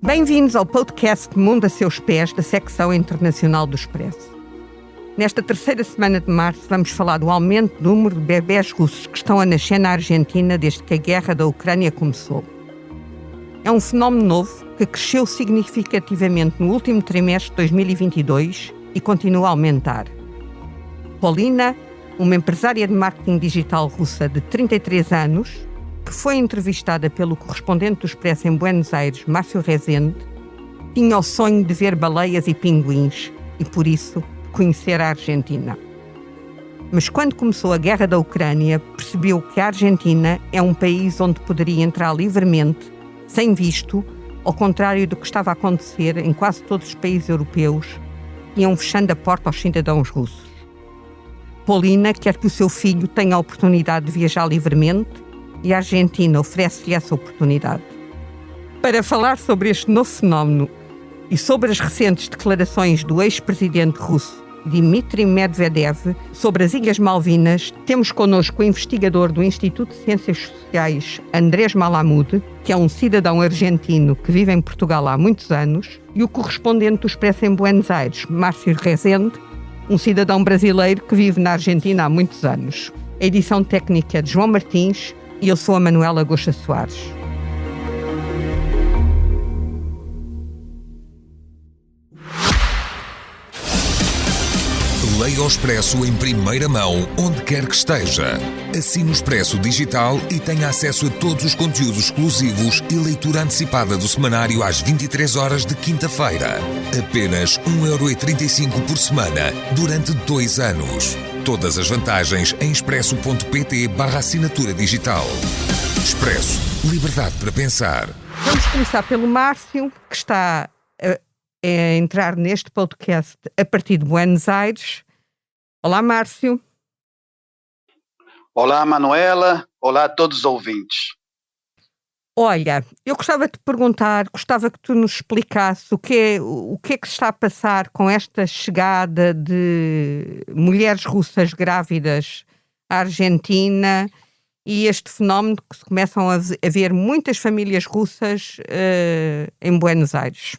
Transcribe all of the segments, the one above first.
Bem-vindos ao podcast Mundo a Seus Pés, da secção internacional do Expresso. Nesta terceira semana de março vamos falar do aumento do número de bebés russos que estão a nascer na Argentina desde que a guerra da Ucrânia começou. É um fenómeno novo que cresceu significativamente no último trimestre de 2022 e continua a aumentar. Polina, uma empresária de marketing digital russa de 33 anos, que foi entrevistada pelo correspondente do Expresso em Buenos Aires, Márcio Rezende, tinha o sonho de ver baleias e pinguins e, por isso, conhecer a Argentina. Mas quando começou a guerra da Ucrânia, percebeu que a Argentina é um país onde poderia entrar livremente, sem visto, ao contrário do que estava a acontecer em quase todos os países europeus, que iam fechando a porta aos cidadãos russos. Polina quer que o seu filho tenha a oportunidade de viajar livremente e a Argentina oferece-lhe essa oportunidade. Para falar sobre este novo fenómeno e sobre as recentes declarações do ex-presidente russo Dmitry Medvedev sobre as Ilhas Malvinas, temos connosco o investigador do Instituto de Ciências Sociais, Andrés Malamud, que é um cidadão argentino que vive em Portugal há muitos anos, e o correspondente do Expresso em Buenos Aires, Márcio Rezende, um cidadão brasileiro que vive na Argentina há muitos anos. A edição técnica é de João Martins e eu sou a Manuela Goxa Soares. Leia o Expresso em primeira mão, onde quer que esteja. Assine o Expresso Digital e tenha acesso a todos os conteúdos exclusivos e leitura antecipada do semanário às 23 horas de quinta-feira. Apenas 1,35€ por semana, durante 2 anos. Todas as vantagens em expresso.pt/assinatura digital. Expresso. Liberdade para pensar. Vamos começar pelo Márcio, que está a entrar neste podcast a partir de Buenos Aires. Olá, Márcio. Olá, Manuela. Olá a todos os ouvintes. Olha, eu gostava de te perguntar, gostava que tu nos explicasse o que é que se está a passar com esta chegada de mulheres russas grávidas à Argentina e este fenómeno que se começam a ver muitas famílias russas em Buenos Aires.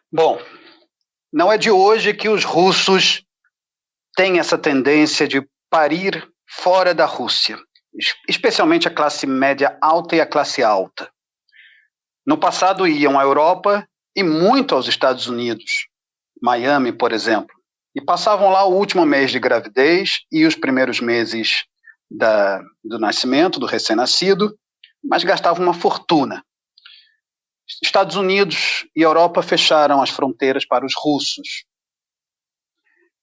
Bom, não é de hoje que os russos têm essa tendência de parir fora da Rússia, especialmente a classe média alta e a classe alta. No passado iam à Europa e muito aos Estados Unidos, Miami, por exemplo, e passavam lá o último mês de gravidez e os primeiros meses do nascimento, do recém-nascido, mas gastavam uma fortuna. Estados Unidos e Europa fecharam as fronteiras para os russos.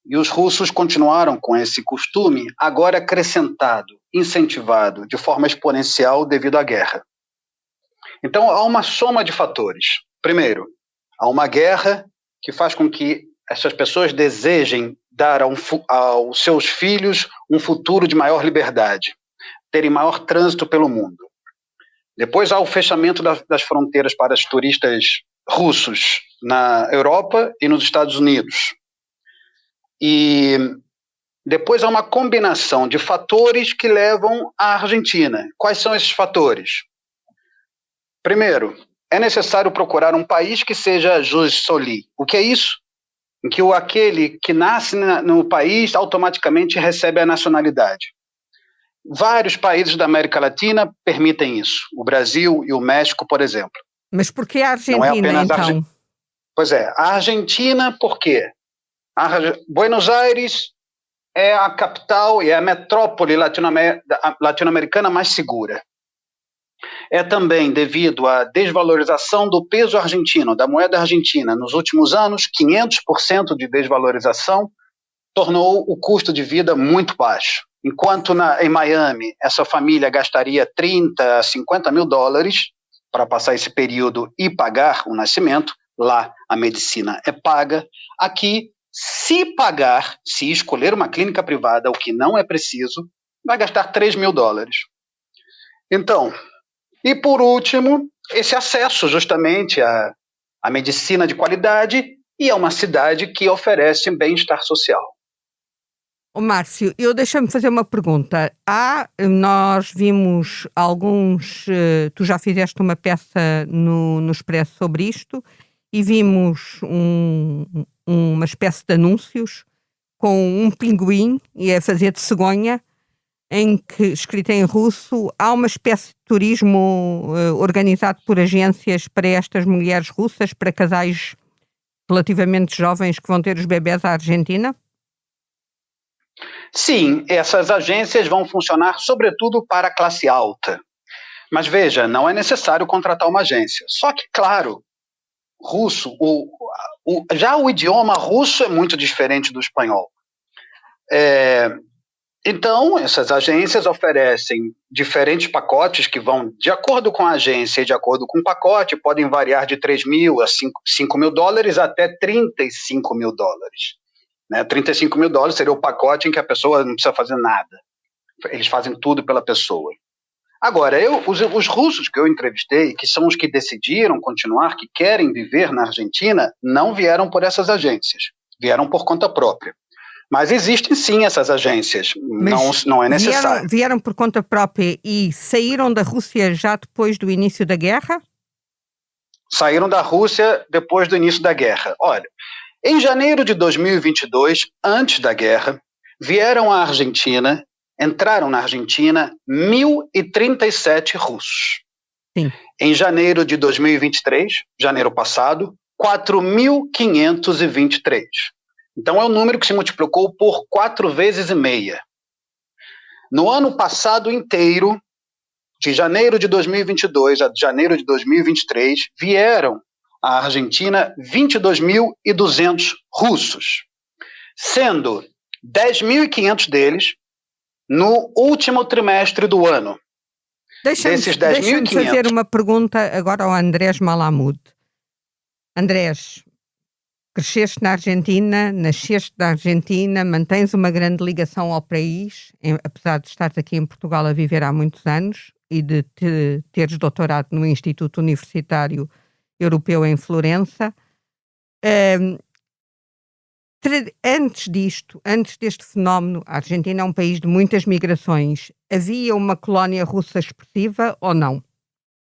E os russos continuaram com esse costume, agora acrescentado, incentivado de forma exponencial devido à guerra. Então, há uma soma de fatores. Primeiro, há uma guerra que faz com que essas pessoas desejem dar aos seus filhos um futuro de maior liberdade, terem maior trânsito pelo mundo. Depois há o fechamento das fronteiras para os turistas russos na Europa e nos Estados Unidos. E depois há uma combinação de fatores que levam à Argentina. Quais são esses fatores? Primeiro, é necessário procurar um país que seja jus soli. O que é isso? Em que aquele que nasce no país automaticamente recebe a nacionalidade. Vários países da América Latina permitem isso. O Brasil e o México, por exemplo. Mas por que a Argentina, não é apenas então? Pois é, a Argentina, por quê? Buenos Aires é a capital e é a metrópole latino-americana mais segura. É também devido à desvalorização do peso argentino, da moeda argentina. Nos últimos anos, 500% de desvalorização tornou o custo de vida muito baixo. Enquanto em Miami, essa família gastaria 30 a 50 mil dólares para passar esse período e pagar o nascimento, lá a medicina é paga. Aqui, se escolher uma clínica privada, o que não é preciso, vai gastar 3 mil dólares. Então, e por último, esse acesso justamente à medicina de qualidade e a uma cidade que oferece bem-estar social. Márcio, deixa-me fazer uma pergunta. Nós vimos tu já fizeste uma peça no Expresso sobre isto, e vimos uma espécie de anúncios com um pinguim e a fazer de cegonha, escrito em russo. Há uma espécie de turismo organizado por agências para estas mulheres russas, para casais relativamente jovens que vão ter os bebés à Argentina? Sim, essas agências vão funcionar sobretudo para a classe alta. Mas veja, não é necessário contratar uma agência. Só que, claro, já o idioma russo é muito diferente do espanhol. Então, essas agências oferecem diferentes pacotes que vão, de acordo com a agência e de acordo com o pacote, podem variar de 3 mil a 5 mil dólares até 35 mil dólares. 35 mil dólares seria o pacote em que a pessoa não precisa fazer nada. Eles fazem tudo pela pessoa. Agora, os russos que eu entrevistei, que são os que decidiram continuar, que querem viver na Argentina, não vieram por essas agências. Vieram por conta própria. Mas existem sim essas agências. Não é necessário. Vieram por conta própria e saíram da Rússia já depois do início da guerra? Saíram da Rússia depois do início da guerra. Olha, em janeiro de 2022, antes da guerra, entraram na Argentina 1.037 russos. Sim. Em janeiro de 2023, janeiro passado, 4.523. Então é um número que se multiplicou por 4,5 vezes. No ano passado inteiro, de janeiro de 2022 a janeiro de 2023, vieram à Argentina 22.200 russos, sendo 10.500 deles no último trimestre do ano. Deixa-me fazer uma pergunta agora ao Andrés Malamud. Andrés, cresceste na Argentina, nasceste na Argentina, mantens uma grande ligação ao país, apesar de estares aqui em Portugal a viver há muitos anos e de teres doutorado no Instituto Universitário Europeu em Florença. Antes deste fenómeno, a Argentina é um país de muitas migrações. Havia uma colónia russa expressiva ou não?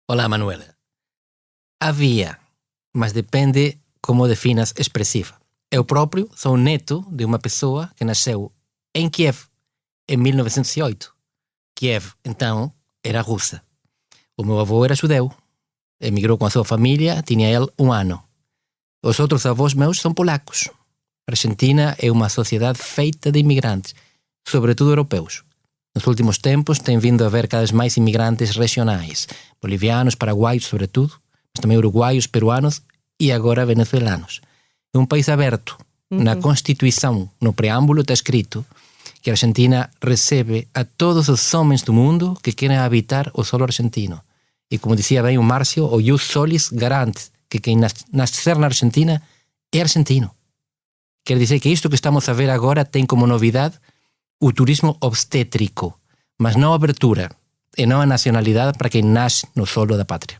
Olá, Manuela. Havia, mas depende como definas expressiva. Eu próprio sou neto de uma pessoa que nasceu em Kiev em 1908. Kiev, então, era russa. O meu avô era judeu. Emigrou com a sua família, tinha ele 1 ano. Os outros avós meus são polacos. A Argentina é uma sociedade feita de imigrantes, sobretudo europeus. Nos últimos tempos tem vindo a haver cada vez mais imigrantes regionais, bolivianos, paraguaios sobretudo, mas também uruguaios, peruanos e agora venezuelanos. É um país aberto. Na Constituição, no preâmbulo, está escrito que a Argentina recebe a todos os homens do mundo que querem habitar o solo argentino. E como dizia bem o Márcio, o Ius Solis garante que quem nascer na Argentina é argentino. Quer dizer que isto que estamos a ver agora tem como novidade o turismo obstétrico, mas não a abertura e não a nacionalidade para quem nasce no solo da pátria.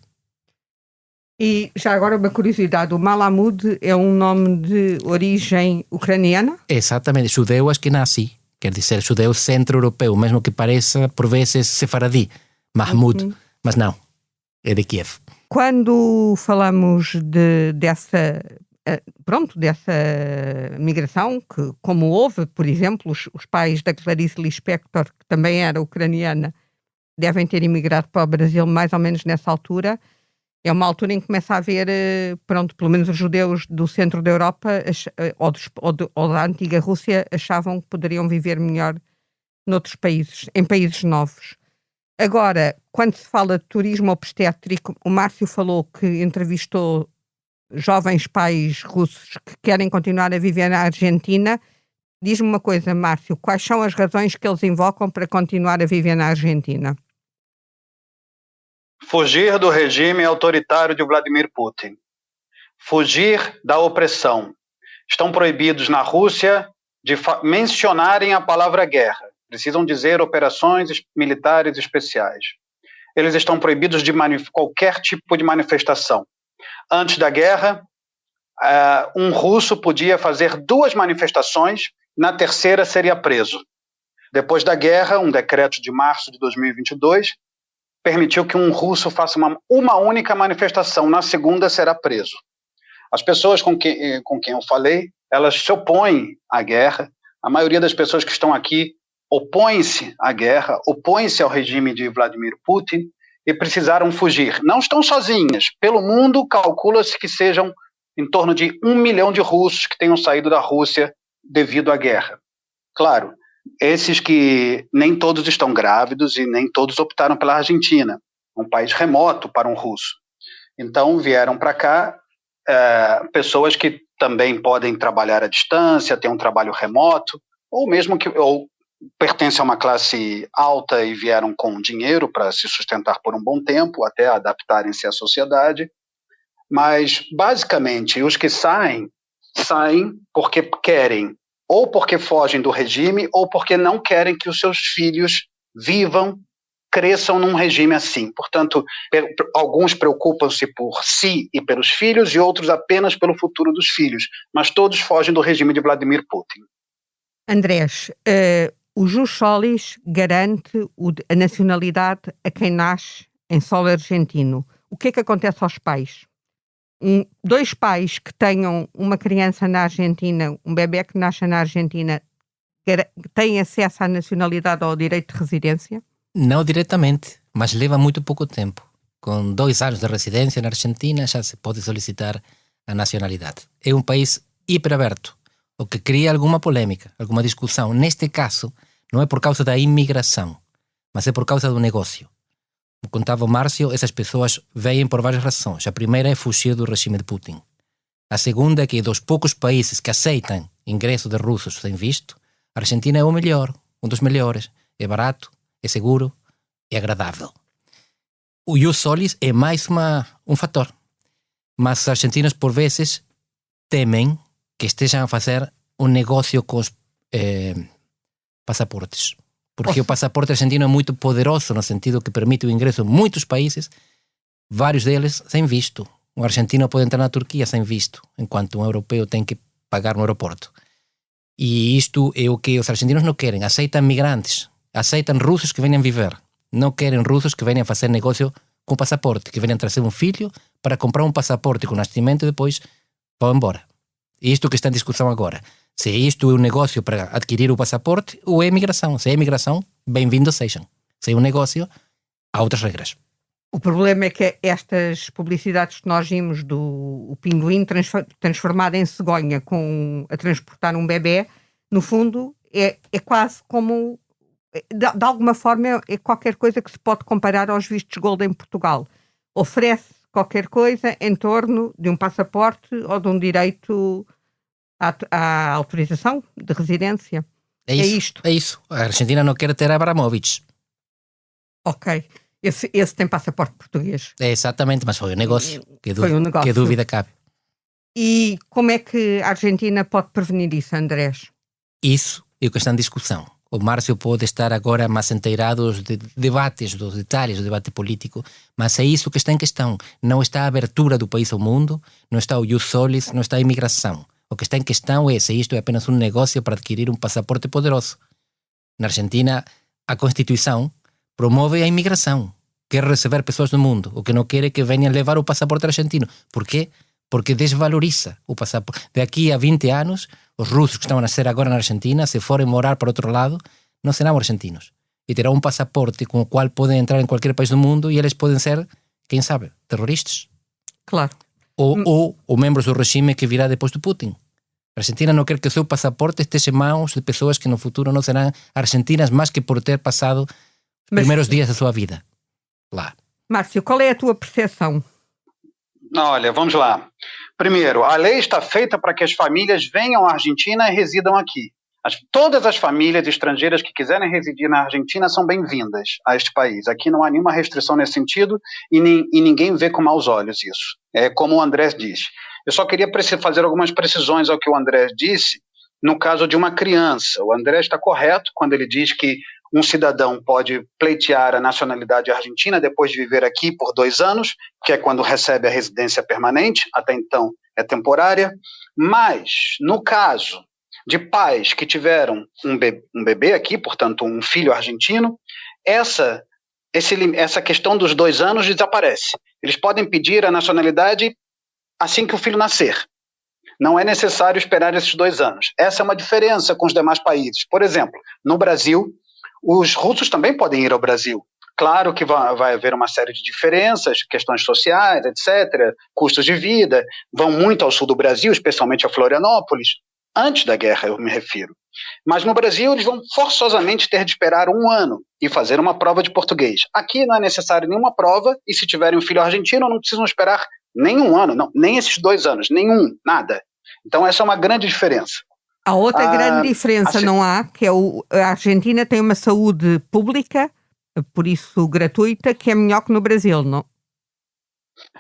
E já agora uma curiosidade, o Malamud é um nome de origem ucraniana? Exatamente, judeu Ashkenazi, quer dizer judeu centro-europeu, mesmo que pareça por vezes sefaradi, Mahmoud, mas não, é de Kiev. Quando falamos dessa migração, que como houve, por exemplo, os pais da Clarice Lispector, que também era ucraniana, devem ter imigrado para o Brasil mais ou menos nessa altura. É uma altura em que começa a haver, pelo menos os judeus do centro da Europa ou da antiga Rússia achavam que poderiam viver melhor noutros países, em países novos. Agora, quando se fala de turismo obstétrico, o Márcio falou que entrevistou jovens pais russos que querem continuar a viver na Argentina. Diz-me uma coisa, Márcio, quais são as razões que eles invocam para continuar a viver na Argentina? Fugir do regime autoritário de Vladimir Putin. Fugir da opressão. Estão proibidos na Rússia de mencionarem a palavra guerra. Precisam dizer operações militares especiais. Eles estão proibidos de qualquer tipo de manifestação. Antes da guerra, um russo podia fazer 2 manifestações na terceira seria preso. Depois da guerra, um decreto de março de 2022 permitiu que um russo faça uma única manifestação, na segunda será preso. As pessoas com quem eu falei, elas se opõem à guerra, a maioria das pessoas que estão aqui opõem-se à guerra, opõem-se ao regime de Vladimir Putin e precisaram fugir. Não estão sozinhas. Pelo mundo, calcula-se que sejam em torno de 1 milhão de russos que tenham saído da Rússia devido à guerra. Claro, esses que nem todos estão grávidos e nem todos optaram pela Argentina, um país remoto para um russo. Então vieram para cá pessoas que também podem trabalhar à distância, ter um trabalho remoto, ou mesmo que pertencem a uma classe alta e vieram com dinheiro para se sustentar por um bom tempo, até adaptarem-se à sociedade. Mas, basicamente, os que saem porque querem, ou porque fogem do regime, ou porque não querem que os seus filhos cresçam num regime assim. Portanto, alguns preocupam-se por si e pelos filhos, e outros apenas pelo futuro dos filhos. Mas todos fogem do regime de Vladimir Putin. Andrés, o jus solis garante a nacionalidade a quem nasce em solo argentino. O que é que acontece aos pais? Dois pais que tenham uma criança na Argentina, um bebê que nasce na Argentina, têm acesso à nacionalidade ou ao direito de residência? Não diretamente, mas leva muito pouco tempo. Com 2 anos de residência na Argentina já se pode solicitar a nacionalidade. É um país hiperaberto, o que cria alguma polêmica, alguma discussão. Neste caso, não é por causa da imigração, mas é por causa do negócio. Como contava o Márcio, essas pessoas vêm por várias razões. A primeira é fugir do regime de Putin. A segunda é que dos poucos países que aceitam ingresso de russos sem visto, a Argentina é o melhor, um dos melhores. É barato, é seguro, é agradável. O jus solis é mais um fator. Mas os argentinos, por vezes, temem que estejam a fazer um negócio com os passaportes. Porque o passaporte argentino é muito poderoso no sentido que permite o ingresso em muitos países, vários deles sem visto. Um argentino pode entrar na Turquia sem visto, enquanto um europeu tem que pagar no aeroporto. E isto é o que os argentinos não querem. Aceitam migrantes, aceitam russos que venham viver. Não querem russos que venham fazer negócio com passaporte, que venham trazer um filho para comprar um passaporte com nascimento e depois vão embora. Isto que está em discussão agora. Se isto é um negócio para adquirir o passaporte ou é imigração. Se é imigração, bem-vindos sejam. Se é um negócio, há outras regras. O problema é que estas publicidades que nós vimos do pinguim transformado em cegonha a transportar um bebê, no fundo, é quase como... De alguma forma, é qualquer coisa que se pode comparar aos vistos gold em Portugal. Oferece qualquer coisa em torno de um passaporte ou de um direito à autorização de residência. É isto. É isso. A Argentina não quer ter Abramovich. Ok. Esse tem passaporte português. É exatamente, mas foi um negócio. Que dúvida cabe. E como é que a Argentina pode prevenir isso, Andrés? Isso é o que está em discussão. O Márcio pode estar agora mais inteirado dos debates, dos detalhes do debate político, mas é isso que está em questão. Não está a abertura do país ao mundo, não está o jus solis, não está a imigração. O que está em questão é se isto é apenas um negócio para adquirir um passaporte poderoso. Na Argentina, a Constituição promove a imigração. Quer receber pessoas do mundo. O que não quer é que venham levar o passaporte argentino. Por quê? Porque desvaloriza o passaporte. Daqui a 20 anos, os russos que estão a nascer agora na Argentina, se forem morar para outro lado, não serão argentinos. E terão um passaporte com o qual podem entrar em qualquer país do mundo e eles podem ser, quem sabe, terroristas. Claro. Ou membros do regime que virá depois do Putin. A Argentina não quer que o seu passaporte esteja em mãos de pessoas que no futuro não serão argentinas mais que por ter passado os primeiros dias da sua vida lá. Márcio, qual é a tua percepção? Olha, vamos lá. Primeiro, a lei está feita para que as famílias venham à Argentina e residam aqui. Todas as famílias estrangeiras que quiserem residir na Argentina são bem-vindas a este país. Aqui não há nenhuma restrição nesse sentido e ninguém vê com maus olhos isso. É como o Andrés diz. Eu só queria fazer algumas precisões ao que o Andrés disse no caso de uma criança. O Andrés está correto quando ele diz que um cidadão pode pleitear a nacionalidade argentina depois de viver aqui por 2 anos, que é quando recebe a residência permanente, até então é temporária. Mas, no caso de pais que tiveram um bebê aqui, portanto, um filho argentino, essa questão dos 2 anos desaparece. Eles podem pedir a nacionalidade assim que o filho nascer. Não é necessário esperar esses 2 anos. Essa é uma diferença com os demais países. Por exemplo, no Brasil, os russos também podem ir ao Brasil. Claro que vai haver uma série de diferenças, questões sociais, etc., custos de vida, vão muito ao sul do Brasil, especialmente a Florianópolis, antes da guerra eu me refiro. Mas no Brasil eles vão forçosamente ter de esperar 1 ano e fazer uma prova de português. Aqui não é necessário nenhuma prova, e se tiverem um filho argentino não precisam esperar nem 1 ano, não, nem esses 2 anos, nenhum, nada. Então essa é uma grande diferença. Há outra grande diferença, não há? Que é a Argentina tem uma saúde pública, por isso gratuita, que é melhor que no Brasil, não?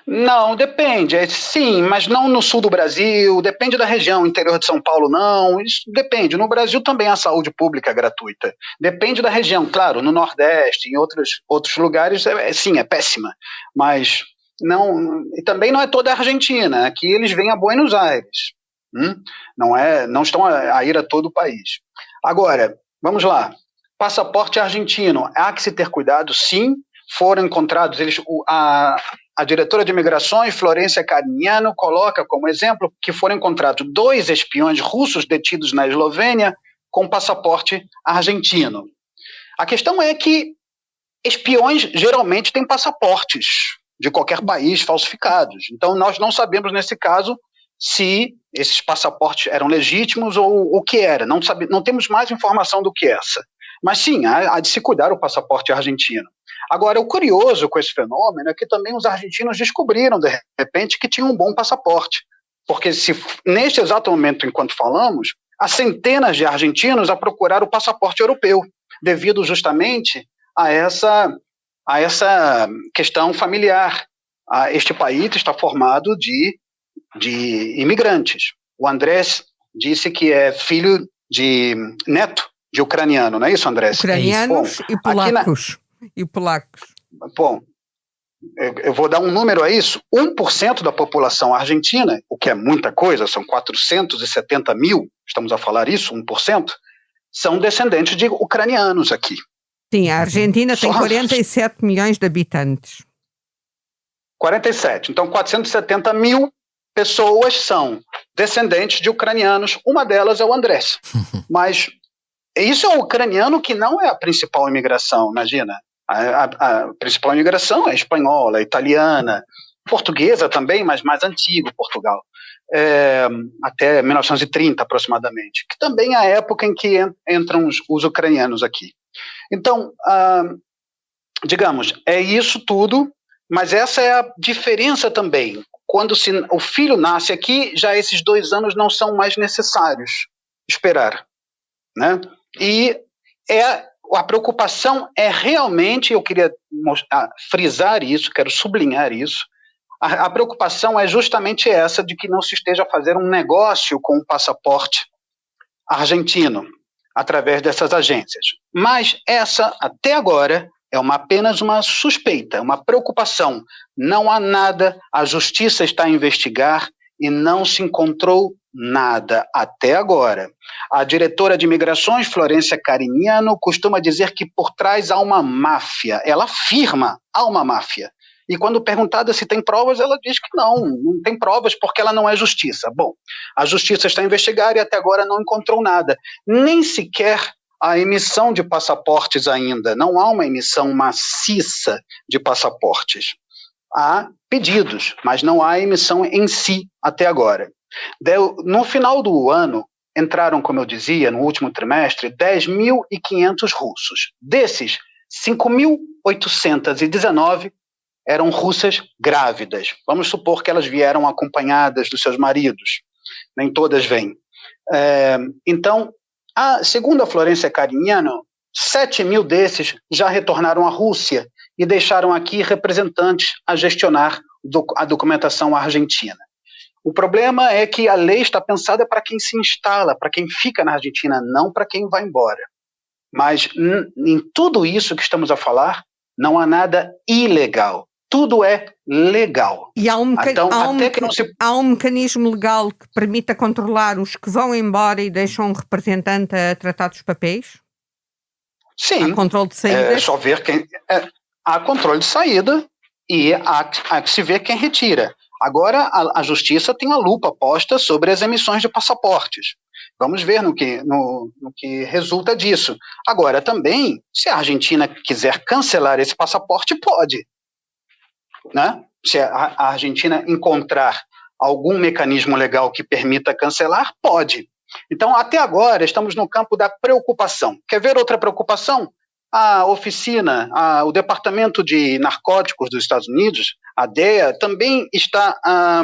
Não, depende, sim, mas não no sul do Brasil, depende da região, interior de São Paulo não, isso depende. No Brasil também há saúde pública gratuita, depende da região, claro, no Nordeste, em outros lugares, sim, é péssima, mas não, e também não é toda a Argentina, aqui eles vêm a Buenos Aires, não estão a ir a todo o país. Agora, vamos lá, passaporte argentino, há que se ter cuidado, sim, foram encontrados, a diretora de imigrações, Florência Carignano, coloca como exemplo que foram encontrados 2 espiões russos detidos na Eslovênia com passaporte argentino. A questão é que espiões geralmente têm passaportes de qualquer país falsificados. Então nós não sabemos nesse caso se esses passaportes eram legítimos ou o que era. Não temos mais informação do que essa. Mas sim, há de se cuidar o passaporte argentino. Agora, o curioso com esse fenômeno é que também os argentinos descobriram, de repente, que tinham um bom passaporte. Porque neste exato momento, enquanto falamos, há centenas de argentinos a procurar o passaporte europeu, devido justamente a essa questão familiar. Este país está formado de imigrantes. O Andrés disse que é neto de ucraniano, não é isso, Andrés? Ucranianos e polacos. Bom, eu vou dar um número a isso. 1% da população argentina, o que é muita coisa, são 470 mil, estamos a falar isso, 1%, são descendentes de ucranianos aqui. Sim, a Argentina tem 47 milhões de habitantes. 47. Então, 470 mil pessoas são descendentes de ucranianos. Uma delas é o Andrés. Mas isso é o ucraniano que não é a principal imigração, imagina. A principal imigração é espanhola, italiana, portuguesa também, mas mais antigo, Portugal. Até 1930 aproximadamente, que também é a época em que entram os ucranianos aqui. Então, digamos, é isso tudo, mas essa é a diferença também. Quando o filho nasce aqui, já esses 2 anos não são mais necessários esperar, né? E a preocupação é realmente, eu queria frisar isso, quero sublinhar isso, a preocupação é justamente essa de que não se esteja a fazer um negócio com o passaporte argentino através dessas agências. Mas essa, até agora, é apenas uma suspeita, uma preocupação. Não há nada, a justiça está a investigar e não se encontrou nada até agora. A diretora de imigrações, Florência Carignano, costuma dizer que por trás há uma máfia. Ela afirma, há uma máfia. E quando perguntada se tem provas, ela diz que não tem provas porque ela não é justiça. Bom, a justiça está a investigar e até agora não encontrou nada. Nem sequer a emissão de passaportes ainda. Não há uma emissão maciça de passaportes. Há pedidos, mas não há emissão em si até agora. No final do ano, entraram, como eu dizia, no último trimestre, 10.500 russos. Desses, 5.819 eram russas grávidas. Vamos supor que elas vieram acompanhadas dos seus maridos. Nem todas vêm. Então, segundo a Florência Carignano, 7.000 desses já retornaram à Rússia e deixaram aqui representantes a gestionar a documentação argentina. O problema é que a lei está pensada para quem se instala, para quem fica na Argentina, não para quem vai embora. Mas em tudo isso que estamos a falar, não há nada ilegal. tudo é legal. E há um, Então, há um, até que não se... há um mecanismo legal que permita controlar os que vão embora e deixam um representante a tratar dos papéis? Sim. Há controle de saídas? É só ver quem... há controle de saída e há que se ver quem retira. Agora, a justiça tem a lupa posta sobre as emissões de passaportes. Vamos ver no que resulta disso. Agora, também, se a Argentina quiser cancelar esse passaporte, pode. Né? Se a Argentina encontrar algum mecanismo legal que permita cancelar, pode. Então, até agora, estamos no campo da preocupação. Quer ver outra preocupação? A oficina, o Departamento de Narcóticos dos Estados Unidos, a DEA, também está a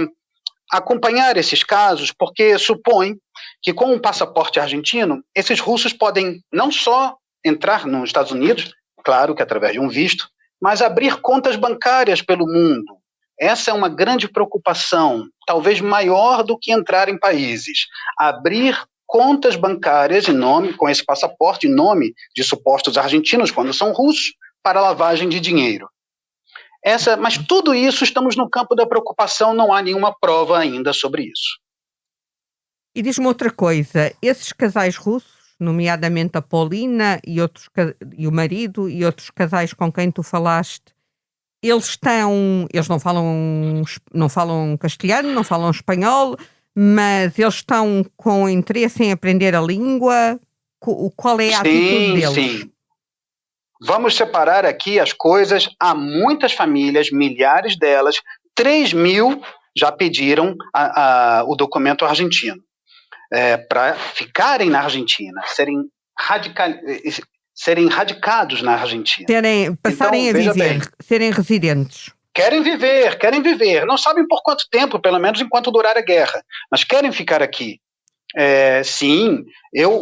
acompanhar esses casos, porque supõe que com o passaporte argentino, esses russos podem não só entrar nos Estados Unidos, claro que através de um visto, mas abrir contas bancárias pelo mundo. Essa é uma grande preocupação, talvez maior do que entrar em países. Abrir contas bancárias em nome, com esse passaporte em nome de supostos argentinos, quando são russos, para lavagem de dinheiro. Mas tudo isso estamos no campo da preocupação, não há nenhuma prova ainda sobre isso. E diz-me outra coisa, esses casais russos, nomeadamente a Paulina e o marido e outros casais com quem tu falaste, eles não falam castelhano, não falam espanhol, mas eles estão com interesse em aprender a língua. Qual é a atitude deles? Sim. Vamos separar aqui as coisas. Há muitas famílias, milhares delas, 3.000 já pediram o documento argentino para ficarem na Argentina, serem radicados na Argentina. Passarem a viver, serem residentes. Querem viver. Não sabem por quanto tempo, pelo menos enquanto durar a guerra, mas querem ficar aqui. Sim,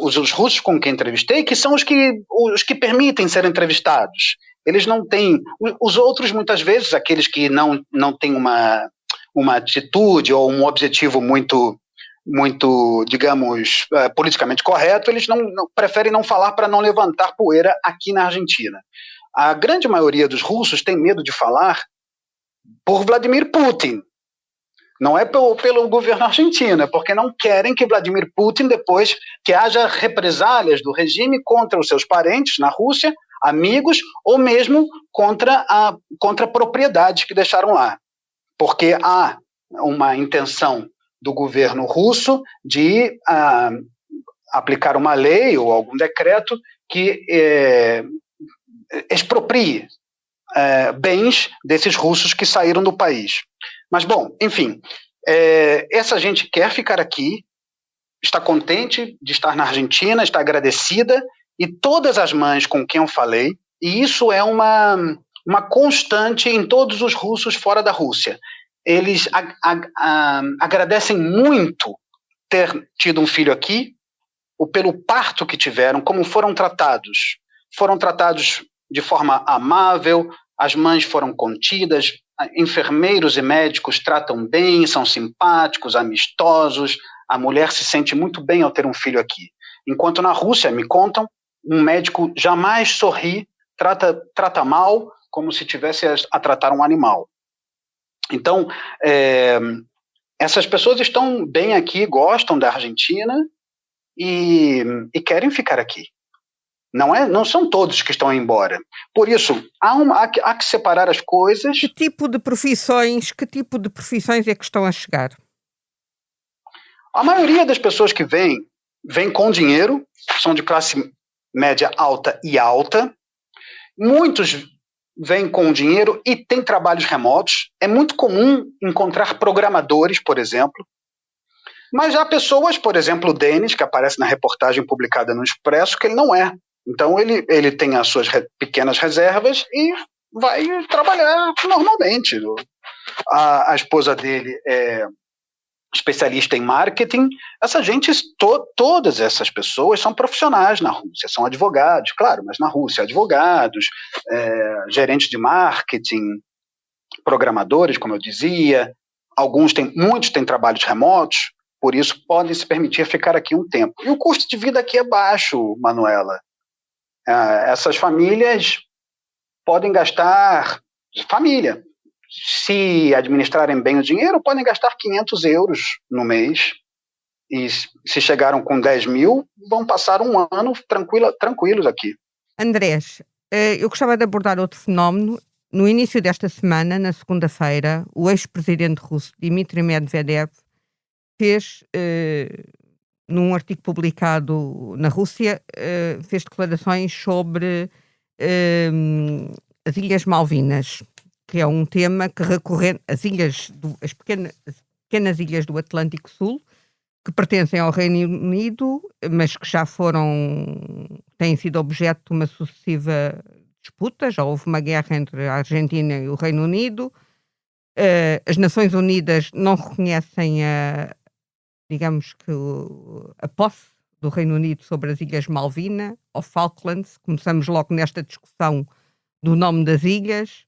os russos com quem entrevistei, que são os que permitem ser entrevistados. Eles não têm... Os outros, muitas vezes, aqueles que não têm uma atitude ou um objetivo muito, digamos, politicamente correto, eles preferem não falar para não levantar poeira aqui na Argentina. A grande maioria dos russos tem medo de falar por Vladimir Putin. Não é pelo governo argentino, é porque não querem que Vladimir Putin, depois que haja represálias do regime contra os seus parentes na Rússia, amigos, ou mesmo contra propriedades que deixaram lá. Porque há uma intenção do governo russo de aplicar uma lei ou algum decreto que exproprie bens desses russos que saíram do país. Mas, bom, enfim, essa gente quer ficar aqui, está contente de estar na Argentina, está agradecida, e todas as mães com quem eu falei, e isso é uma constante em todos os russos fora da Rússia, eles agradecem muito ter tido um filho aqui, ou pelo parto que tiveram, como foram tratados. Foram tratados de forma amável, as mães foram contidas, enfermeiros e médicos tratam bem, são simpáticos, amistosos, a mulher se sente muito bem ao ter um filho aqui. Enquanto na Rússia, me contam, um médico jamais sorri, trata mal, como se tivesse a tratar um animal. Então, essas pessoas estão bem aqui, gostam da Argentina e querem ficar aqui. Não são todos que estão embora. Por isso, há que separar as coisas. Que tipo de profissões é que estão a chegar? A maioria das pessoas que vem com dinheiro, são de classe média alta e alta. Muitos vêm com dinheiro e têm trabalhos remotos. É muito comum encontrar programadores, por exemplo. Mas há pessoas, por exemplo, o Denis, que aparece na reportagem publicada no Expresso, que ele não é. Então ele tem as suas pequenas reservas e vai trabalhar normalmente. A esposa dele é especialista em marketing. Essa gente, todas essas pessoas são profissionais na Rússia, são advogados, claro, mas na Rússia, advogados, gerentes de marketing, programadores, como eu dizia, muitos têm trabalhos remotos, por isso podem se permitir ficar aqui um tempo. E o custo de vida aqui é baixo, Manuela. Essas famílias podem gastar, família, se administrarem bem o dinheiro, podem gastar 500 euros no mês. E se chegaram com 10 mil, vão passar um ano tranquilos aqui. Andrés, eu gostava de abordar outro fenómeno. No início desta semana, na segunda-feira, o ex-presidente russo Dmitry Medvedev fez, num artigo publicado na Rússia, fez declarações sobre as Ilhas Malvinas, que é um tema que recorrente, as pequenas ilhas do Atlântico Sul, que pertencem ao Reino Unido, mas que já têm sido objeto de uma sucessiva disputa. Já houve uma guerra entre a Argentina e o Reino Unido. As Nações Unidas não reconhecem digamos que a posse do Reino Unido sobre as Ilhas Malvina ou Falklands. Começamos logo nesta discussão do nome das ilhas,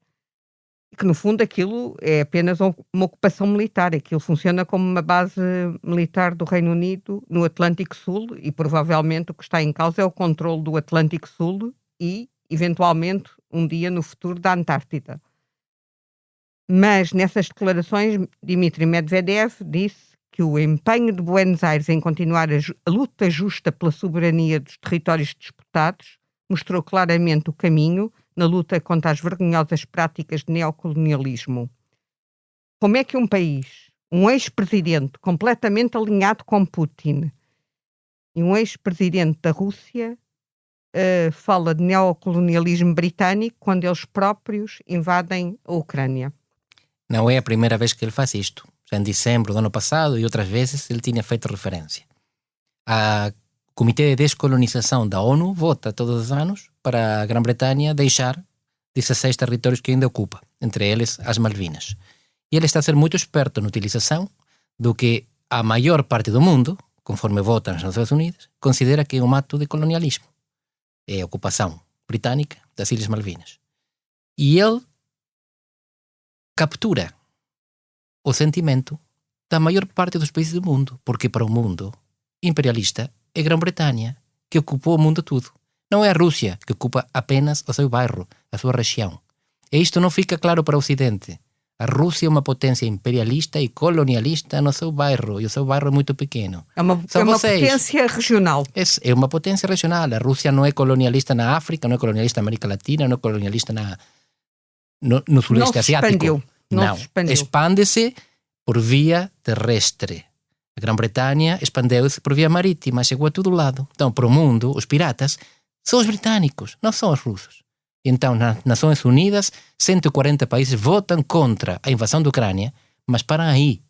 que no fundo aquilo é apenas uma ocupação militar. Aquilo funciona como uma base militar do Reino Unido no Atlântico Sul, e provavelmente o que está em causa é o controle do Atlântico Sul e, eventualmente, um dia no futuro da Antártida. Mas nessas declarações, Dmitry Medvedev disse que o empenho de Buenos Aires em continuar a luta justa pela soberania dos territórios disputados mostrou claramente o caminho na luta contra as vergonhosas práticas de neocolonialismo. Como é que um país, um ex-presidente completamente alinhado com Putin e um ex-presidente da Rússia fala de neocolonialismo britânico quando eles próprios invadem a Ucrânia? Não é a primeira vez que ele faz isto. Já em dezembro do ano passado e outras vezes ele tinha feito referência. O Comitê de Descolonização da ONU vota todos os anos para a Grã-Bretanha deixar 16 territórios que ainda ocupa, entre eles as Malvinas. E ele está a ser muito esperto na utilização do que a maior parte do mundo, conforme vota nas Nações Unidas, considera que é um ato de colonialismo. É a ocupação britânica das Ilhas Malvinas. E ele captura o sentimento da maior parte dos países do mundo, porque para o mundo imperialista é a Grã-Bretanha que ocupou o mundo todo. Não é a Rússia que ocupa apenas o seu bairro, a sua região. E isto não fica claro para o Ocidente. A Rússia é uma potência imperialista e colonialista no seu bairro, e o seu bairro é muito pequeno. É uma potência regional. É uma potência regional. A Rússia não é colonialista na África, não é colonialista na América Latina, não é colonialista no Sudeste Asiático. Não. Expande-se por via terrestre. A Grã-Bretanha expandeu-se por via marítima, chegou a todo lado. Então, para o mundo, os piratas são os britânicos, não são os russos. Então, nas Nações Unidas, 140 países votam contra a invasão da Ucrânia, mas param aí.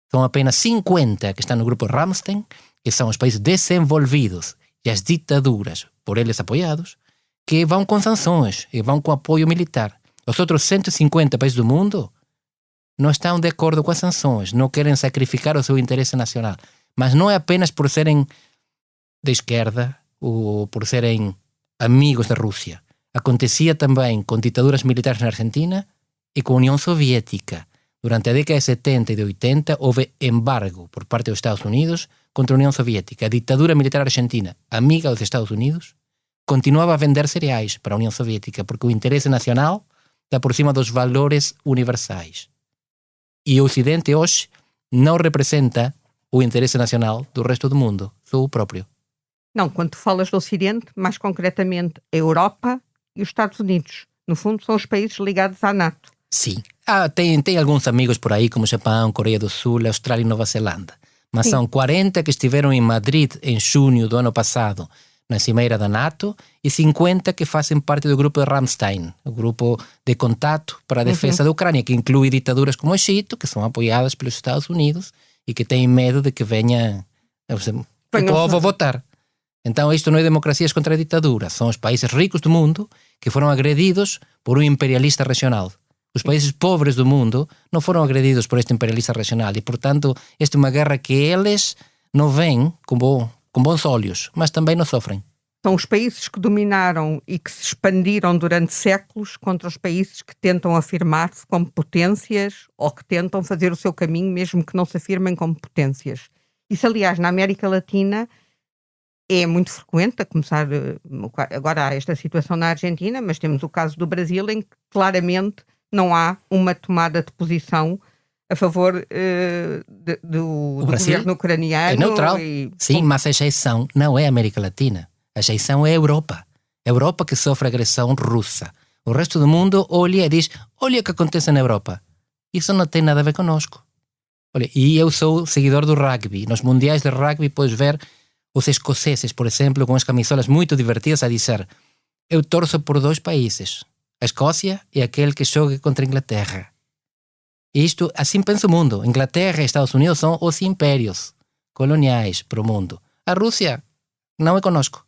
São apenas 50 que estão no grupo Ramstein, que são os países desenvolvidos e as ditaduras, por eles apoiados, que vão com sanções e vão com apoio militar. Os outros 150 países do mundo não estão de acordo com as sanções, não querem sacrificar o seu interesse nacional. Mas não é apenas por serem de esquerda ou por serem amigos da Rússia. Acontecia também com ditaduras militares na Argentina e com a União Soviética. Durante a década de 70 e de 80 houve embargo por parte dos Estados Unidos contra a União Soviética. A ditadura militar argentina, amiga dos Estados Unidos, continuava a vender cereais para a União Soviética porque o interesse nacional está por cima dos valores universais. E o Ocidente hoje não representa o interesse nacional do resto do mundo, só o próprio. Não, quando tu falas do Ocidente, mais concretamente a Europa e os Estados Unidos. No fundo, são os países ligados à NATO. Sim. Tem alguns amigos por aí, como Japão, Coreia do Sul, Austrália e Nova Zelanda. Mas sim, são 40 que estiveram em Madrid em junho do ano passado, na cimeira da NATO, e 50 que fazem parte do grupo de Ramstein, o grupo de contato para a defesa da Ucrânia, que inclui ditaduras como o Egito, que são apoiadas pelos Estados Unidos e que têm medo de que venha o povo a votar. Então isto não é democracias contra a ditadura, são os países ricos do mundo que foram agredidos por um imperialista regional. Os países pobres do mundo não foram agredidos por este imperialista regional e, portanto, esta é uma guerra que eles não veem com bons olhos, mas também não sofrem. São os países que dominaram e que se expandiram durante séculos contra os países que tentam afirmar-se como potências ou que tentam fazer o seu caminho mesmo que não se afirmem como potências. Isso, aliás, na América Latina é muito frequente, a começar agora há esta situação na Argentina, mas temos o caso do Brasil em que claramente não há uma tomada de posição a favor do governo ucraniano. É neutral. Sim, mas a exceção não é a América Latina. A exceção é a Europa. A Europa que sofre agressão russa. O resto do mundo olha e diz, olha o que acontece na Europa. Isso não tem nada a ver conosco. Olha, e eu sou seguidor do rugby. Nos mundiais de rugby podes ver os escoceses, por exemplo, com as camisolas muito divertidas a dizer, eu torço por 2 países, a Escócia e aquele que joga contra a Inglaterra. E isto, assim pensa o mundo. Inglaterra e Estados Unidos são os impérios coloniais para o mundo. A Rússia não é conosco.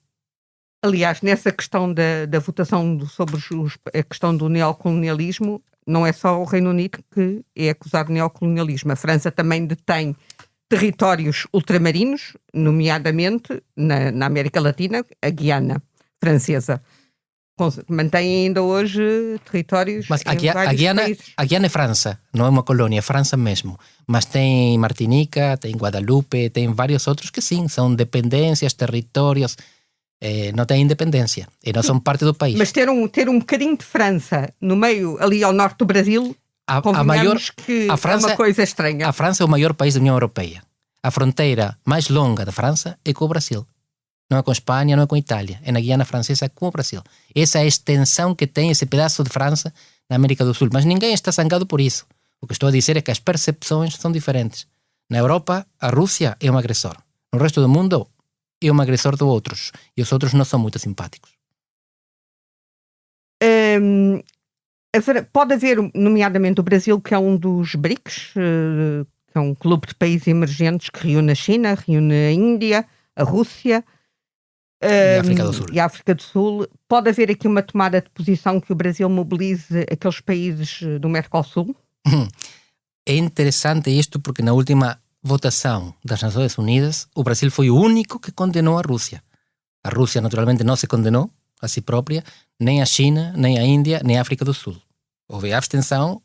Aliás, nessa questão da votação sobre a questão do neocolonialismo, não é só o Reino Unido que é acusado de neocolonialismo. A França também detém territórios ultramarinos, nomeadamente na América Latina, a Guiana francesa. Mantém ainda hoje territórios mas em vários países. A Guiana é França, não é uma colônia, é França mesmo. Mas tem Martinica, tem Guadalupe, tem vários outros que sim, são dependências, territórios, não têm independência e não são parte do país. Mas ter um bocadinho de França no meio, ali ao norte do Brasil, convenhamos que é uma coisa estranha. A França é o maior país da União Europeia. A fronteira mais longa da França é com o Brasil. Não é com a Espanha, não é com a Itália. É na Guiana Francesa com o Brasil. Essa é a extensão que tem esse pedaço de França na América do Sul. Mas ninguém está zangado por isso. O que estou a dizer é que as percepções são diferentes. Na Europa, a Rússia é um agressor. No resto do mundo, é um agressor de outros. E os outros não são muito simpáticos. Pode haver, nomeadamente o Brasil, que é um dos BRICS, que é um clube de países emergentes que reúne a China, reúne a Índia, a Rússia e a África do Sul. Pode haver aqui uma tomada de posição que o Brasil mobilize aqueles países do Mercosul? É interessante isto porque na última votação das Nações Unidas o Brasil foi o único que condenou a Rússia. A Rússia naturalmente não se condenou a si própria, nem a China, nem a Índia, nem a África do Sul. Houve abstenção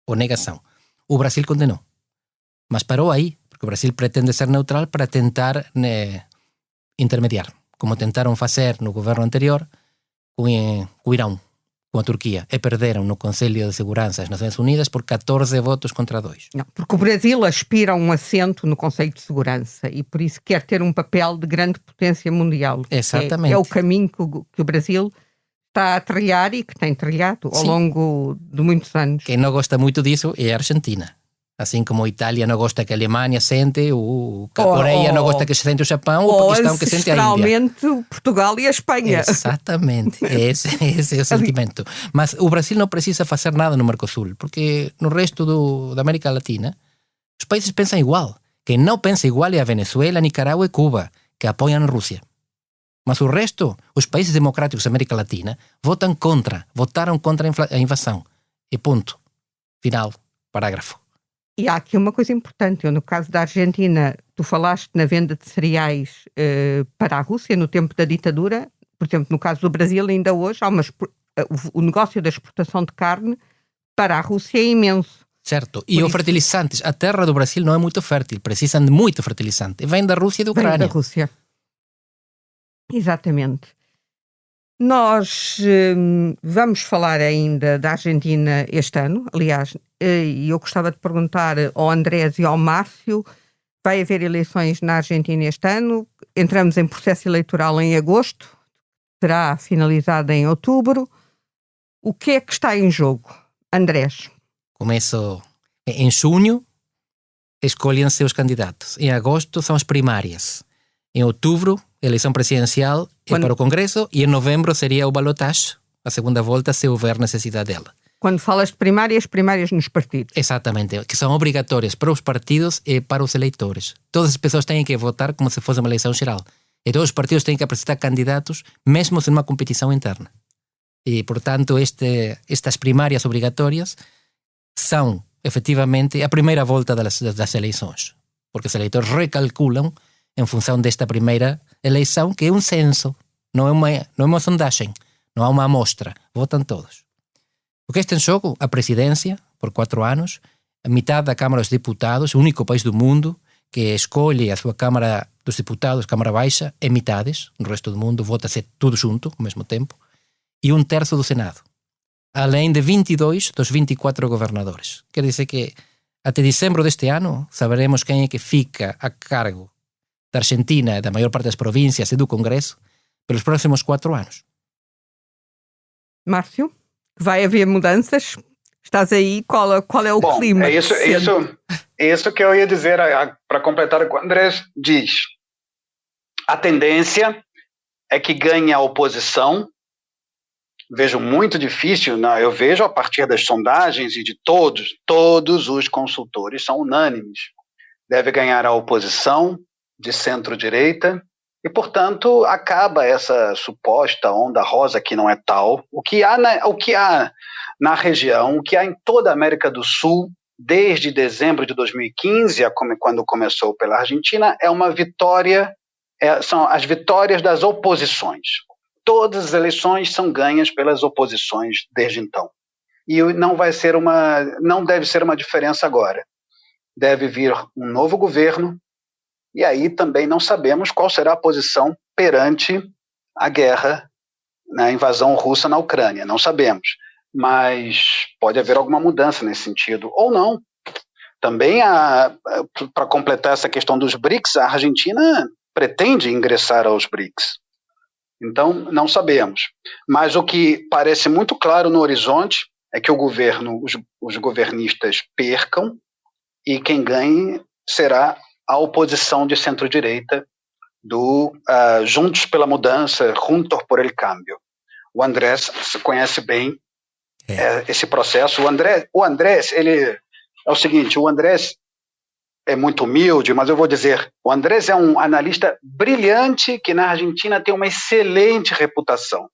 ou negação. O Brasil condenou. Mas parou aí, porque o Brasil pretende ser neutral para tentar intermediar, como tentaram fazer no governo anterior com o Irão, com a Turquia, e perderam no Conselho de Segurança das Nações Unidas por 14 votos contra 2. Não, porque o Brasil aspira a um assento no Conselho de Segurança e por isso quer ter um papel de grande potência mundial. Exatamente. É o caminho que o Brasil está a trilhar e que tem trilhado ao longo de muitos anos. Quem não gosta muito disso é a Argentina. Assim como a Itália não gosta que a Alemanha sente, a Coreia não gosta que se sente o Japão, o Paquistão que sente a Índia. Ancestralmente Portugal e a Espanha. Exatamente, esse é o sentimento. Mas o Brasil não precisa fazer nada no Mercosul, porque no resto da América Latina os países pensam igual. Quem não pensa igual é a Venezuela, Nicarágua e Cuba, que apoiam a Rússia. Mas o resto, os países democráticos da América Latina, votaram contra a invasão. E ponto. Final. Parágrafo. E há aqui uma coisa importante. No caso da Argentina, tu falaste na venda de cereais para a Rússia no tempo da ditadura. Por exemplo, no caso do Brasil, ainda hoje, o negócio da exportação de carne para a Rússia é imenso. Certo. E os fertilizantes. A terra do Brasil não é muito fértil. Precisam de muito fertilizante. Vem da Rússia e da Ucrânia. Vem da Rússia. Exatamente. Nós vamos falar ainda da Argentina este ano, aliás, e eu gostava de perguntar ao Andrés e ao Márcio, vai haver eleições na Argentina este ano, entramos em processo eleitoral em agosto, será finalizado em outubro. O que é que está em jogo, Andrés? Começo em junho, escolhem-se os candidatos. Em agosto são as primárias. Em outubro, eleição presidencial para o Congresso, e em novembro seria o balotage, a segunda volta, se houver necessidade dela. Quando falas de primárias nos partidos. Exatamente, que são obrigatórias para os partidos e para os eleitores. Todas as pessoas têm que votar como se fosse uma eleição geral. E todos os partidos têm que apresentar candidatos, mesmo sem uma competição interna. E, portanto, estas primárias obrigatórias são, efetivamente, a primeira volta das eleições. Porque os eleitores recalculam em função desta primeira eleição, que é um censo, não é uma sondagem, não há uma amostra, votam todos. O que está em jogo? A presidência, por 4 anos, a metade da Câmara dos Deputados, o único país do mundo que escolhe a sua Câmara dos Deputados, Câmara Baixa, em metades, no resto do mundo vota-se tudo junto, ao mesmo tempo, e 1/3 do Senado. além de 22 dos 24 governadores. Quer dizer que até dezembro deste ano saberemos quem é que fica a cargo da Argentina, da maior parte das províncias e do Congresso pelos próximos 4 anos. Márcio, vai haver mudanças? Estás aí? Qual é o clima? É isso que eu ia dizer para completar o que o Andrés diz. A tendência é que ganhe a oposição. Vejo muito difícil, eu vejo a partir das sondagens e de todos os consultores são unânimes. Deve ganhar a oposição de centro-direita e, portanto, acaba essa suposta onda rosa que não é tal. O que há na região, o que há em toda a América do Sul, desde dezembro de 2015, quando começou pela Argentina, é uma vitória, são as vitórias das oposições. Todas as eleições são ganhas pelas oposições desde então. E não deve ser uma diferença agora. Deve vir um novo governo, e aí também não sabemos qual será a posição perante a guerra, a invasão russa na Ucrânia. Não sabemos. Mas pode haver alguma mudança nesse sentido, ou não. Também, para completar essa questão dos BRICS, a Argentina pretende ingressar aos BRICS. Então, não sabemos. Mas o que parece muito claro no horizonte é que os governistas percam e quem ganhe será a oposição de centro-direita do Juntos pela Mudança, Juntos por el Cambio. O Andrés conhece bem esse processo. O Andrés, ele é o seguinte, o Andrés é muito humilde, mas eu vou dizer, o Andrés é um analista brilhante que na Argentina tem uma excelente reputação.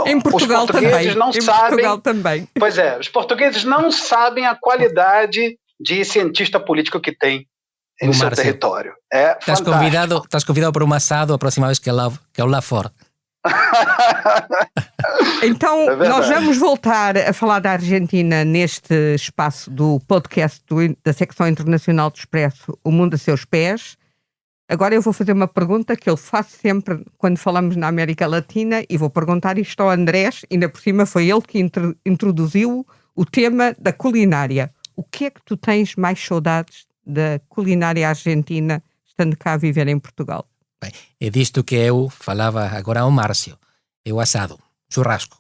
Em Portugal também. Portugal também. Pois é, os portugueses não sabem a qualidade de cientista político que tem em seu território. Estás convidado para um assado a próxima vez que eu lá for. Então, nós vamos voltar a falar da Argentina neste espaço do podcast da secção internacional do Expresso, O Mundo a Seus Pés. Agora eu vou fazer uma pergunta que eu faço sempre quando falamos na América Latina e vou perguntar isto ao Andrés, ainda por cima foi ele que introduziu o tema da culinária. O que é que tu tens mais saudades da culinária argentina estando cá a viver em Portugal? Bem, é disto que eu falava agora ao Márcio. É o assado, churrasco.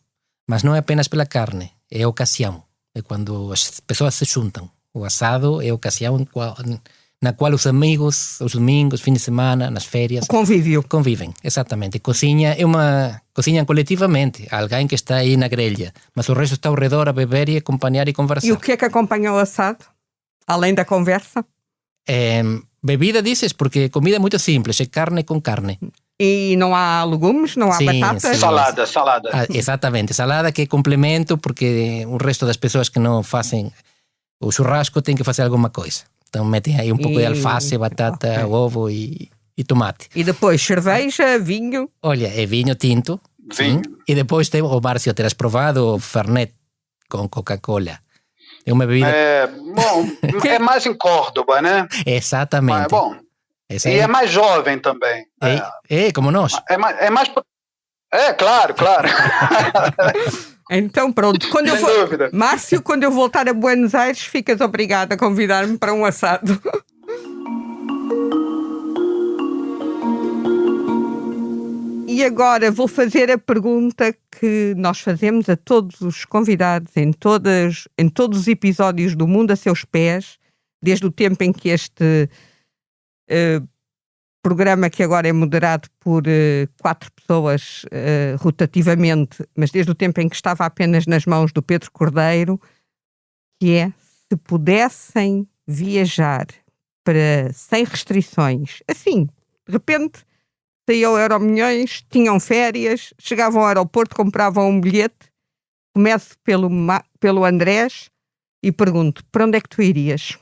Mas não é apenas pela carne, é a ocasião. É quando as pessoas se juntam. O assado é a ocasião na qual os amigos, os domingos, fim de semana, nas férias... Convivem, exatamente. Cozinham coletivamente. Alguém que está aí na grelha. Mas o resto está ao redor a beber e acompanhar e conversar. E o que é que acompanha o assado? Além da conversa? Bebida, dizes? Porque comida é muito simples. É carne com carne. E não há legumes? Não há batatas? Salada. Exatamente. Salada que é complemento porque o resto das pessoas que não fazem o churrasco tem que fazer alguma coisa. Então metem aí um pouco de alface, batata, ovo e tomate. E depois cerveja, vinho? Olha, é vinho tinto. Vinho. E depois tem o Márcio, terás provado o Fernet com Coca-Cola. É uma bebida... É mais em Córdoba, né? Exatamente. Mas, bom, e é mais jovem também. Como nós. Claro. Então pronto, Márcio, quando eu voltar a Buenos Aires, ficas obrigado a convidar-me para um assado. E agora vou fazer a pergunta que nós fazemos a todos os convidados em todos os episódios do Mundo a Seus Pés, desde o tempo em que este programa, que agora é moderado por 4 pessoas rotativamente, mas desde o tempo em que estava apenas nas mãos do Pedro Cordeiro, que é: se pudessem viajar sem restrições, assim, de repente saíam Euromilhões, tinham férias, chegavam ao aeroporto, compravam um bilhete. Começo pelo Andrés e pergunto: para onde é que tu irias?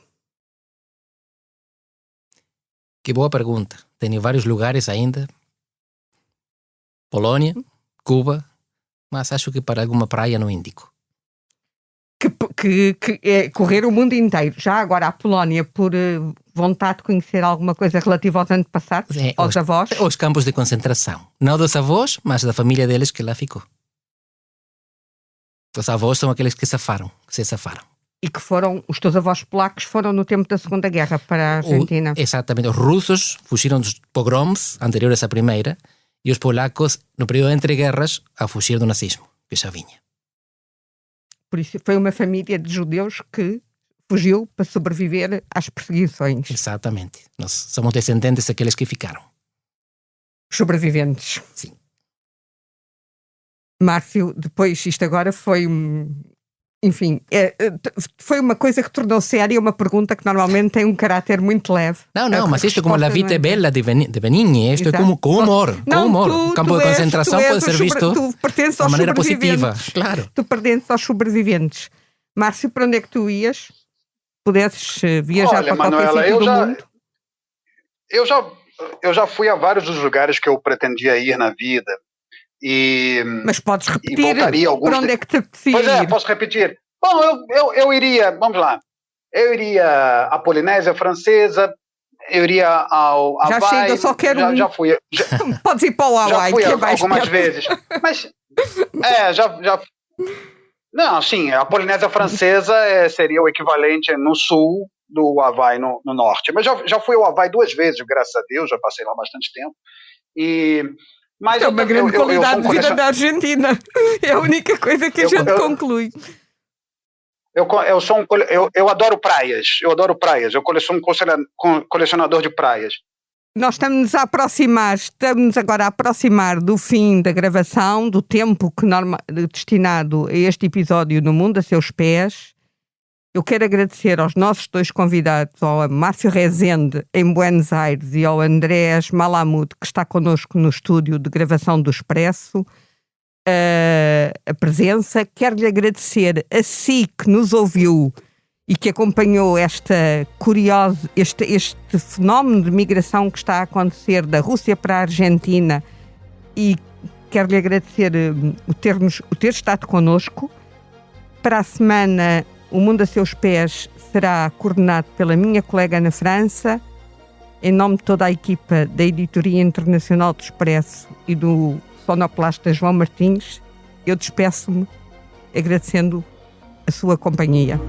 Que boa pergunta. Tenho vários lugares ainda. Polónia, Cuba, mas acho que para alguma praia no Índico. Que é correr o mundo inteiro. Já agora a Polónia, por vontade de conhecer alguma coisa relativa aos antepassados, aos avós? Os campos de concentração. Não dos avós, mas da família deles que lá ficou. Os avós são aqueles que se safaram. E que os teus avós polacos foram no tempo da Segunda Guerra para a Argentina. Exatamente. Os russos fugiram dos pogroms anteriores à primeira e os polacos, no período entre guerras, a fugir do nazismo, que já vinha. Por isso foi uma família de judeus que fugiu para sobreviver às perseguições. Exatamente. Nós somos descendentes daqueles que ficaram. Sobreviventes. Sim. Márcio, depois isto agora foi... Enfim, foi uma coisa que tornou séria uma pergunta que normalmente tem um caráter muito leve. Não, mas isto é como La Vita é Bella de Benigni, isto é como com humor. Não, com humor. O campo de concentração pode ser visto de uma maneira positiva. Claro. Tu pertences aos sobreviventes. Márcio, para onde é que tu ias? Pudesses viajar para qualquer sítio do mundo? Eu já fui a vários dos lugares que eu pretendia ir na vida. Mas podes repetir para onde é que te apetecia ir? Pois é, posso repetir. Bom, eu iria, vamos lá, eu iria à Polinésia Francesa, eu iria ao Hawaii. Já chega, só quero já fui. Podes ir para o Hawaii, já fui que é mais algumas perto. vezes. Mas, não, sim, a Polinésia Francesa seria o equivalente no sul do Hawaii no norte. Mas já fui ao Hawaii 2 vezes, graças a Deus, já passei lá bastante tempo. Mas é uma grande qualidade de vida da Argentina. É a única coisa que a gente conclui. Eu adoro praias. Eu sou colecionador de praias. Nós estamos agora a aproximar do fim da gravação, do tempo destinado a este episódio no Mundo a Seus Pés. Eu quero agradecer aos nossos 2 convidados, ao Márcio Rezende, em Buenos Aires, e ao Andrés Malamud, que está connosco no estúdio de gravação do Expresso, a presença. Quero-lhe agradecer a si que nos ouviu e que acompanhou este fenómeno de migração que está a acontecer da Rússia para a Argentina, e quero-lhe agradecer o ter estado connosco. Para a semana, o Mundo a Seus Pés será coordenado pela minha colega na França. Em nome de toda a equipa da Editoria Internacional do Expresso e do sonoplasta João Martins, eu despeço-me agradecendo a sua companhia.